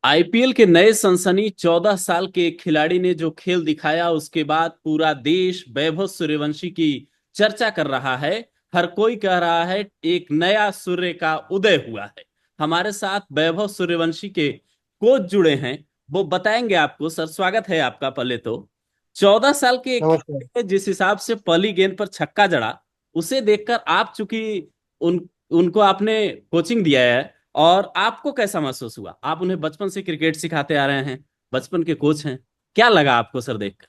IPL के नए सनसनी 14 साल के एक खिलाड़ी ने जो खेल दिखाया, उसके बाद पूरा देश वैभव सूर्यवंशी की चर्चा कर रहा है। हर कोई कह रहा है एक नया सूर्य का उदय हुआ है। हमारे साथ वैभव सूर्यवंशी के कोच जुड़े हैं। वो बताएंगे आपको। सर, स्वागत है आपका। पहले तो 14 साल के एक नमस्कार। खिलाड़ी ने जिस हिसाब से पहली गेंद पर छक्का जड़ा, उसे देखकर आप चूंकि उन उनको आपने कोचिंग दिया है, और आपको कैसा महसूस हुआ? आप उन्हें बचपन से क्रिकेट सिखाते आ रहे हैं, बचपन के कोच हैं। क्या लगा आपको सर देखकर?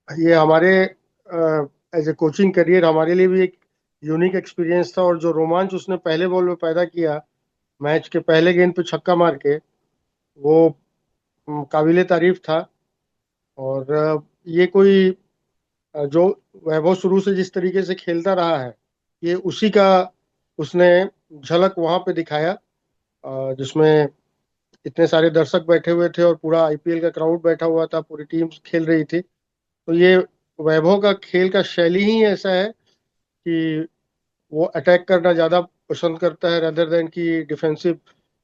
ये हमारे एज ए कोचिंग करियर हमारे लिए भी एक यूनिक एक्सपीरियंस था, और जो रोमांच उसने पहले बॉल में पैदा किया, मैच के पहले गेंद पे छक्का मार के, वो काबिले तारीफ था। और ये कोई जो वैभव शुरू से जिस तरीके से खेलता रहा है, ये उसी का उसने झलक वहां पे दिखाया, जिसमें इतने सारे दर्शक बैठे हुए थे और पूरा आईपीएल का क्राउड बैठा हुआ था, पूरी टीम खेल रही थी। तो ये वैभव का खेल का शैली ही ऐसा है कि वो अटैक करना ज्यादा पसंद करता है रेदर देन की डिफेंसिव।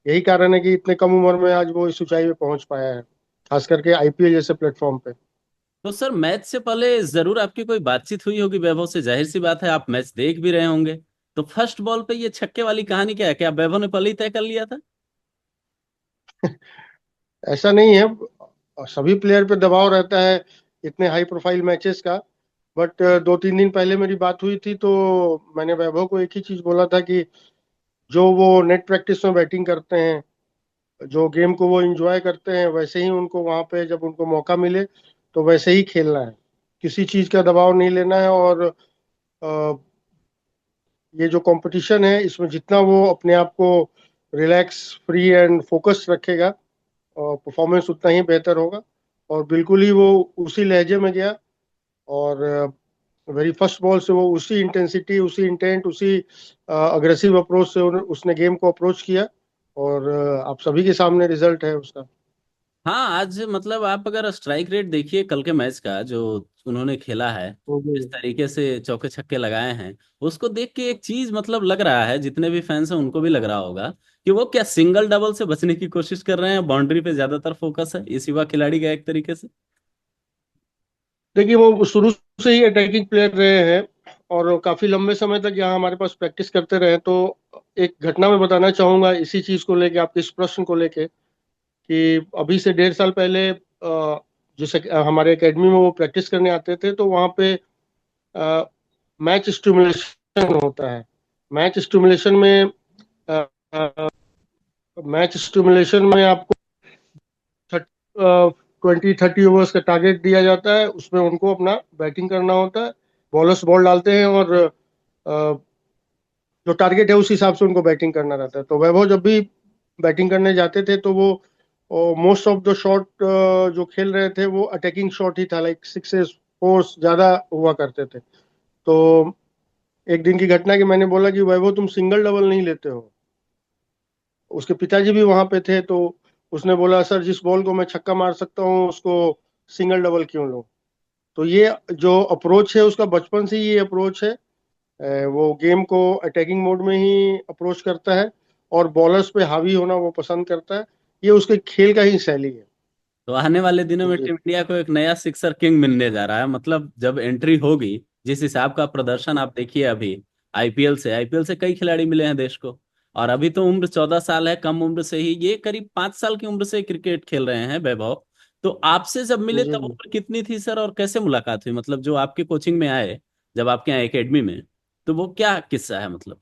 यही कारण है कि इतने कम उम्र में आज वो इस ऊंचाई पे पहुंच पाया है, खास करके आईपीएल जैसे प्लेटफॉर्म पे। तो सर, मैच से पहले जरूर आपकी कोई बातचीत हुई होगी वैभव से। जाहिर सी बात है, आप मैच देख भी रहे होंगे। तो फर्स्ट बॉल पे ये छक्के वाली कहानी क्या है? क्या वैभव ने पहले ही तय कर लिया था? ऐसा नहीं है, सभी प्लेयर पे दबाव रहता है इतने हाई प्रोफाइल मैचेस का। बट 2-3 दिन पहले मेरी बात हुई थी, तो मैंने वैभव को एक ही चीज बोला था कि जो वो नेट प्रैक्टिस में बैटिंग करते हैं, जो गेम को वो एंजॉय करते हैं, वैसे ही उनको वहां पे जब उनको मौका मिले तो वैसे ही खेलना है। किसी चीज का दबाव नहीं लेना है। और अ, ये जो कंपटीशन है, इसमें जितना वो अपने आप को रिलैक्स, फ्री एंड फोकस रखेगा, और परफॉर्मेंस उतना ही बेहतर होगा। और बिल्कुल ही वो उसी लहजे में गया, और वेरी फर्स्ट बॉल से वो उसी इंटेंसिटी, उसी इंटेंट, उसी अग्रेसिव अप्रोच से उसने गेम को अप्रोच किया। और आप सभी के सामने रिजल्ट है उसका। हाँ, आज मतलब आप अगर स्ट्राइक रेट देखिए कल के मैच का जो उन्होंने खेला है, जी। इस तरीके से चौके छक्के लगाए हैं, उसको देख के एक चीज मतलब लग रहा है, जितने भी फैंस हैं उनको भी लग रहा होगा कि वो क्या सिंगल डबल से बचने की कोशिश कर रहे हैं। बाउंड्री पे ज्यादातर फोकस है इस युवा खिलाड़ी का एक तरीके से। देखिए, वो शुरू से ही अटैकिंग प्लेयर रहे हैं, और काफी लंबे समय तक यहाँ हमारे पास प्रैक्टिस करते रहे। तो एक घटना मैं बताना चाहूंगा इसी चीज को लेके, आपके इस प्रश्न को लेके, कि अभी से 1.5 साल पहले जैसे हमारे एकेडमी में वो प्रैक्टिस करने आते थे, तो वहाँ पे मैच स्टिमुलेशन होता है। मैच स्टिमुलेशन में मैच स्टिमुलेशन में आपको 20-30 ओवर्स का टारगेट दिया जाता है, उसमें उनको अपना बैटिंग करना होता है। बॉलर्स बॉल डालते हैं, और जो टारगेट है उस हिसाब से उनको बैटिंग करना रहता है। तो वैभव जब भी बैटिंग करने जाते थे, तो वो मोस्ट ऑफ द शॉट जो खेल रहे थे, वो अटैकिंग शॉट ही था, लाइक सिक्सेस, फोर्स ज्यादा हुआ करते थे। तो एक दिन की घटना की मैंने बोला कि वैभव, तुम सिंगल डबल नहीं लेते हो। उसके पिताजी भी वहां पे थे, तो उसने बोला, सर जिस बॉल को मैं छक्का मार सकता हूँ उसको सिंगल डबल क्यों लूं। तो ये जो अप्रोच है उसका, बचपन से ही ये अप्रोच है। वो गेम को अटैकिंग मोड में ही अप्रोच करता है, और बॉलर्स पे हावी होना वो पसंद करता है। ये उसके खेल का ही शैली है। तो आने वाले दिनों में जी। टीम इंडिया को एक नया सिक्सर किंग मिलने जा रहा है। मतलब जब एंट्री होगी, जिस हिसाब का प्रदर्शन आप देखिए अभी, आईपीएल से कई खिलाड़ी मिले हैं देश को। और अभी तो उम्र 14 साल है, कम उम्र से ही ये करीब 5 साल की उम्र से क्रिकेट खेल रहे हैं वैभव। तो आपसे जब मिले जी। तब उम्र कितनी थी सर, और कैसे मुलाकात हुई? मतलब जो आपके कोचिंग में आए, जब आपके यहाँ एकेडमी में, तो वो क्या किस्सा है मतलब?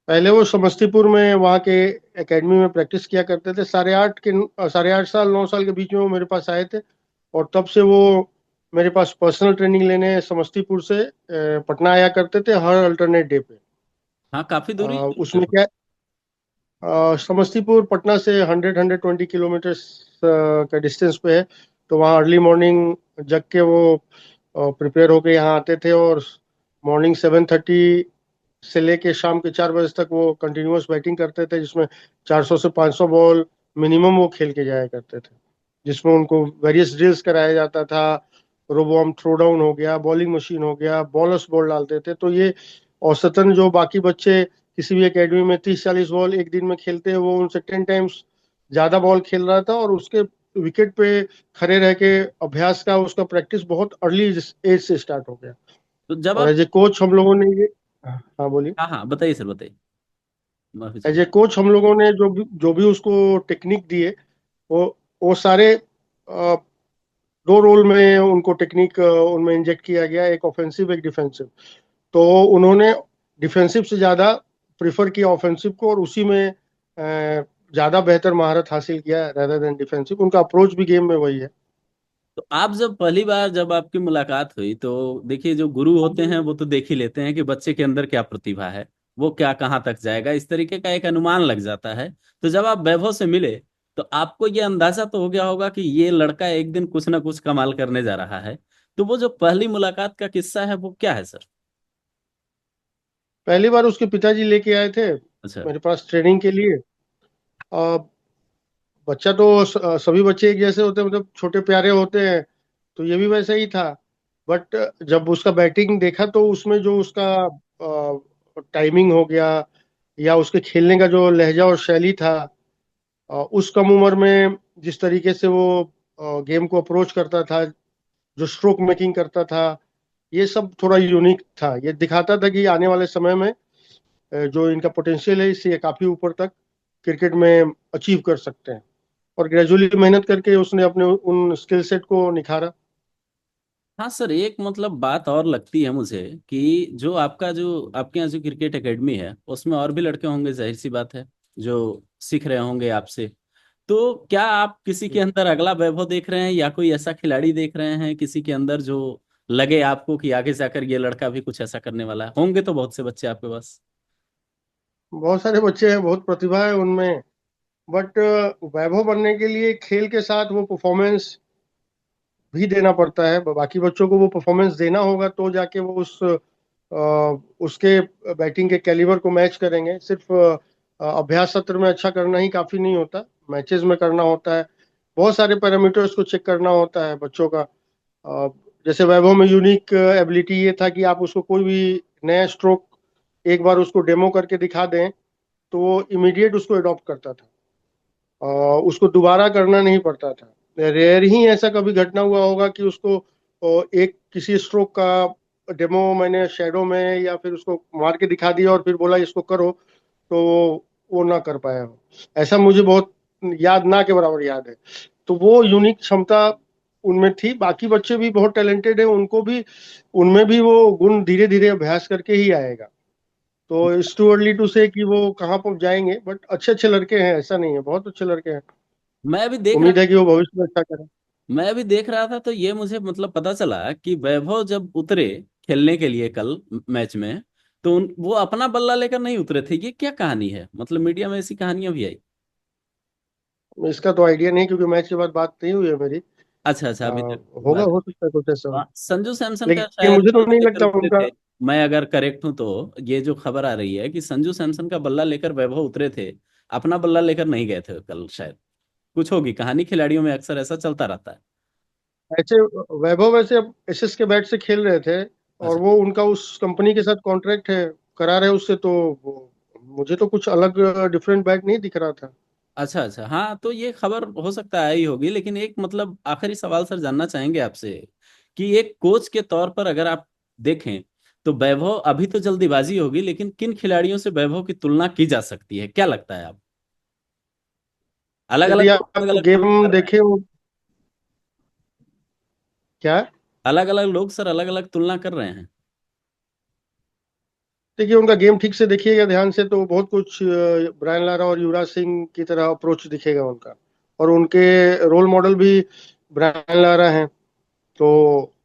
पहले वो समस्तीपुर में वहाँ के एकेडमी में प्रैक्टिस किया करते थे। 8.5 साल 9 साल के बीच में वो मेरे पास आए थे, और तब से वो मेरे पास पर्सनल ट्रेनिंग लेने समस्तीपुर से पटना आया करते थे हर अल्टरनेट डे पे। हाँ, काफी दूरी है फिर उसमें तो। क्या, समस्तीपुर पटना से 120 किलोमीटर का डिस्टेंस पे है। तो वहाँ अर्ली मॉर्निंग जग के वो प्रिपेयर होके यहाँ आते थे, और मॉर्निंग 7:30 से लेके शाम के 4 बजे तक वो कंटिन्यूअस बैटिंग करते थे, जिसमें 400 से 500 बॉल मिनिमम वो खेल के जाया करते थे, जिसमें उनको वेरियस ड्रिल्स कराया जाता था। रोबोम थ्रो डाउन हो गया, बॉलिंग मशीन हो गया, बॉलर्स बॉल डालते थे। तो ये औसतन जो बाकी बच्चे किसी भी एकेडमी में 30-40 बॉल एक दिन में खेलते हैं, वो उनसे 10 टाइम्स ज्यादा बॉल खेल रहा था, और उसके विकेट पे खड़े रह के अभ्यास का उसका प्रैक्टिस बहुत अर्ली एज से स्टार्ट हो गया। तो जब और आप, एज ए कोच हम लोगों ने ये, हाँ बोलिए। हाँ हाँ बताइए सर, बताइए, माफी एज चाहूँ। ए कोच हम लोगों ने जो भी उसको टेक्निक दिए, वो वो सारे दो रोल में उनको टेक्निक उनमें इंजेक्ट किया गया, एक ऑफेंसिव एक डिफेंसिव। तो उन्होंने डिफेंसिव से ज्यादा प्रिफर किया ऑफेंसिव को, और उसी में ज्यादा बेहतर महारत हासिल किया rather देन डिफेंसिव। उनका अप्रोच भी गेम में वही है। तो आप जब पहली बार जब आपकी मुलाकात हुई, तो देखिए जो गुरु होते हैं वो तो देख ही लेते हैं कि बच्चे के अंदर क्या प्रतिभा है, वो क्या कहाँ तक जाएगा, इस तरीके का एक अनुमान लग जाता है। तो जब आप वैभव से मिले, तो आपको ये अंदाजा तो हो गया होगा कि ये लड़का एक दिन कुछ ना कुछ कमाल करने जा रहा है। तो वो जो पहली मुलाकात का किस्सा है वो क्या है सर? पहली बार उसके पिताजी लेके आए थे अच्छा। मेरे पास ट्रेनिंग के लिए। अ, बच्चा तो सभी बच्चे एक जैसे होते हैं, मतलब छोटे प्यारे होते हैं, तो ये भी वैसा ही था। बट जब उसका बैटिंग देखा तो उसमें जो उसका टाइमिंग हो गया, या उसके खेलने का जो लहजा और शैली था, उस कम उम्र में जिस तरीके से वो गेम को अप्रोच करता था, जो स्ट्रोक मेकिंग करता था, ये सब थोड़ा यूनिक था। ये दिखाता था कि आने वाले समय में जो इनका पोटेंशियल है, इससे ये काफी ऊपर तक क्रिकेट में अचीव कर सकते हैं। और ग्रेजुअली मेहनत करके उसने अपने उन स्किल सेट को निखारा। हाँ सर, एक मतलब बात और लगती है मुझे कि जो आपका जो आपके यहाँ जो क्रिकेट एकेडमी है उसमें और भी लड़के होंगे, जाहिर सी बात है, जो सीख रहे होंगे आपसे। तो क्या आप किसी के अंदर अगला वैभव देख रहे हैं, या कोई ऐसा खिलाड़ी देख रहे हैं किसी के अंदर जो लगे आपको कि आगे जाकर ये लड़का भी कुछ ऐसा करने वाला है? होंगे तो बहुत से बच्चे आपके पास। बहुत सारे बच्चे हैं, बहुत प्रतिभा है उनमें। बट वैभव बनने के लिए खेल के साथ वो परफॉर्मेंस भी देना पड़ता है। बाकी बच्चों को वो परफॉर्मेंस देना होगा तो जाके वो उसके बैटिंग के कैलिबर को मैच करेंगे। सिर्फ अभ्यास सत्र में अच्छा करना ही काफी नहीं होता, मैचेस में करना होता है। बहुत सारे पैरामीटर्स को चेक करना होता है बच्चों का। अ, जैसे वैभव में यूनिक एबिलिटी ये था कि आप उसको कोई भी नया स्ट्रोक एक बार उसको डेमो करके दिखा दें, तो वो इमीडिएट उसको अडॉप्ट करता था। अ, उसको दोबारा करना नहीं पड़ता था। रेयर ही ऐसा कभी घटना हुआ होगा कि उसको एक किसी स्ट्रोक का डेमो मैंने शेडो में या फिर उसको मार के दिखा दिया और फिर बोला इसको करो, तो वो ना कर पाया हो। ऐसा मुझे बहुत याद ना के बराबर याद है। तो वो यूनिक क्षमता उनमें थी। बाकी बच्चे भी बहुत टैलेंटेड हैं, उनको भी उनमें भी वो गुण धीरे धीरे अभ्यास करके ही आएगा। तो इट्स टू अर्ली टू से कि वो कहाँ पर जाएंगे। बट अच्छे अच्छे लड़के हैं, ऐसा नहीं है, बहुत अच्छे लड़के हैं। मैं अभी देख उम्मीद रहा है कि वो भविष्य में अच्छा करें। मैं अभी देख रहा था, तो ये मुझे मतलब पता चला कि वैभव जब उतरे खेलने के लिए कल मैच में, तो वो अपना बल्ला लेकर नहीं उतरे थे। ये क्या कहानी है? मतलब मीडिया में ऐसी कहानियां भी आई। इसका तो आइडिया नहीं, क्योंकि मैच के बाद बात नहीं हुई है मेरी। अच्छा अच्छा, अभी तक होगा, बात। हो सकता है कुछ ऐसा हो। हाँ, संजू सैमसन का लेकिन शायद मुझे तो बल्ला नहीं लेकर लगता उतरे उनका। थे। मैं अगर करेक्ट हूं तो ये जो खबर आ रही है कि संजू सैमसन का बल्ला लेकर वैभव उतरे थे, अपना बल्ला लेकर नहीं गए थे कल शायद। कुछ होगी कहानी, खिलाड़ियों में अक्सर ऐसा चलता रहता है। ऐसे वैभव वैसे अब एसएस के बैट से खेल रहे थे, और अच्छा वो उनका उस कंपनी के साथ कॉन्ट्रैक्ट है, करार है उससे। तो मुझे तो कुछ अलग डिफरेंट बैट नहीं दिख रहा था। अच्छा अच्छा, हाँ तो ये खबर हो सकता है आई होगी, लेकिन एक मतलब आखिरी सवाल सर जानना चाहेंगे आपसे कि एक कोच के तौर पर अगर आप देखें, तो वैभव अभी तो जल्दीबाजी होगी, लेकिन किन खिलाड़ियों से वैभव की तुलना की जा सकती है, क्या लगता है आप? अलग अलग यदि लोग अलग आप अलग गेम तुलना कर रहे हैं। देखे हो। क्या? अलग अलग लोग सर अलग अलग तुलना कर रहे हैं। देखिए, उनका गेम ठीक से देखिएगा ध्यान से, तो बहुत कुछ ब्रायन लारा और युवराज सिंह की तरह अप्रोच दिखेगा उनका। और उनके रोल मॉडल भी ब्रायन लारा हैं। तो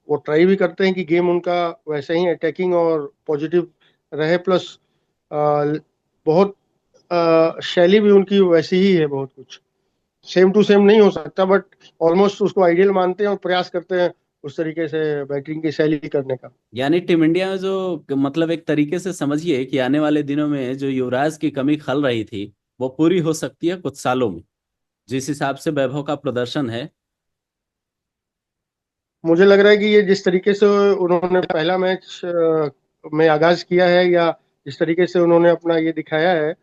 वो ट्राई भी करते हैं कि गेम उनका वैसे ही अटैकिंग और पॉजिटिव रहे। प्लस बहुत शैली भी उनकी वैसी ही है। बहुत कुछ सेम टू सेम नहीं हो सकता, बट ऑलमोस्ट उसको आइडियल मानते हैं और प्रयास करते हैं उस तरीके से बैटिंग की शैली करने का। यानी टीम इंडिया में जो मतलब एक तरीके से समझिए कि आने वाले दिनों में जो युवराज की कमी खल रही थी, वो पूरी हो सकती है कुछ सालों में, जिस हिसाब से वैभव का प्रदर्शन है। मुझे लग रहा है कि ये जिस तरीके से उन्होंने पहला मैच में आगाज किया है, या जिस तरीके से उन्होंने अपना ये दिखाया है,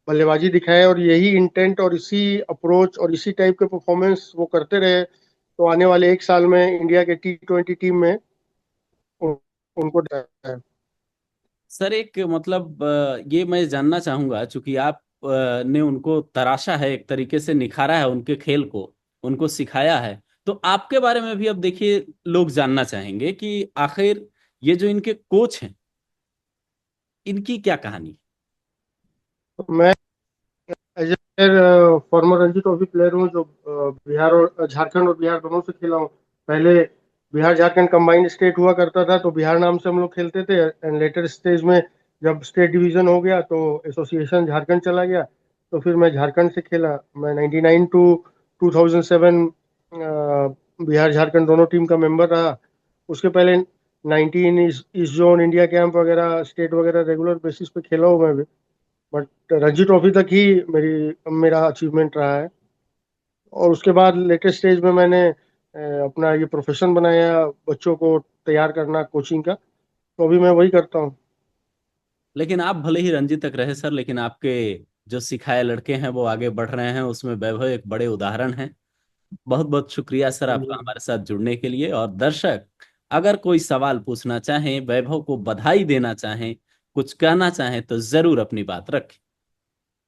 बल्लेबाजी दिखाए और यही इंटेंट और इसी अप्रोच और इसी टाइप के परफॉर्मेंस वो करते रहे, तो आने वाले एक साल में इंडिया के T20 टीम में उन, उनको है। सर एक मतलब ये मैं जानना चाहूंगा, चूंकि आप ने उनको तराशा है, एक तरीके से निखारा है उनके खेल को, उनको सिखाया है, तो आपके बारे में भी अब देखिए लोग जानना चाहेंगे कि आखिर ये जो इनके कोच हैं, इनकी क्या कहानी। तो मैं as a former Ranji trophy player हूँ, जो बिहार और झारखंड और बिहार दोनों से खेला हूँ। पहले बिहार झारखंड कंबाइंड स्टेट हुआ करता था, तो बिहार नाम से हम लोग खेलते थे, एंड लेटर स्टेज में जब स्टेट डिवीजन हो गया तो एसोसिएशन झारखंड चला गया। तो फिर मैं झारखंड से खेला। मैं 99 टू 2007 बिहार झारखंड दोनों टीम का मेंबर रहा। उसके पहले 19 ईस्ट जोन इंडिया कैंप वगैरह स्टेट वगैरह रेगुलर बेसिस पे खेला हूँ मैं भी। बट रणजी ट्रॉफी तक ही मेरा अचीवमेंट रहा है। और उसके बाद लेटेस्ट स्टेज में मैंने अपना ये प्रोफेशन बनाया, बच्चों को तैयार करना कोचिंग का। तो अभी मैं वही करता हूँ। लेकिन आप भले ही रणजी तक रहे सर, लेकिन आपके जो सिखाए लड़के हैं वो आगे बढ़ रहे हैं, उसमें वैभव एक बड़े उदाहरण हैं। बहुत बहुत शुक्रिया सर हाँ आपका जी। हमारे साथ जुड़ने के लिए। और दर्शक अगर कोई सवाल पूछना चाहें, वैभव को बधाई देना चाहें, कुछ कहना चाहें, तो जरूर अपनी बात रखें।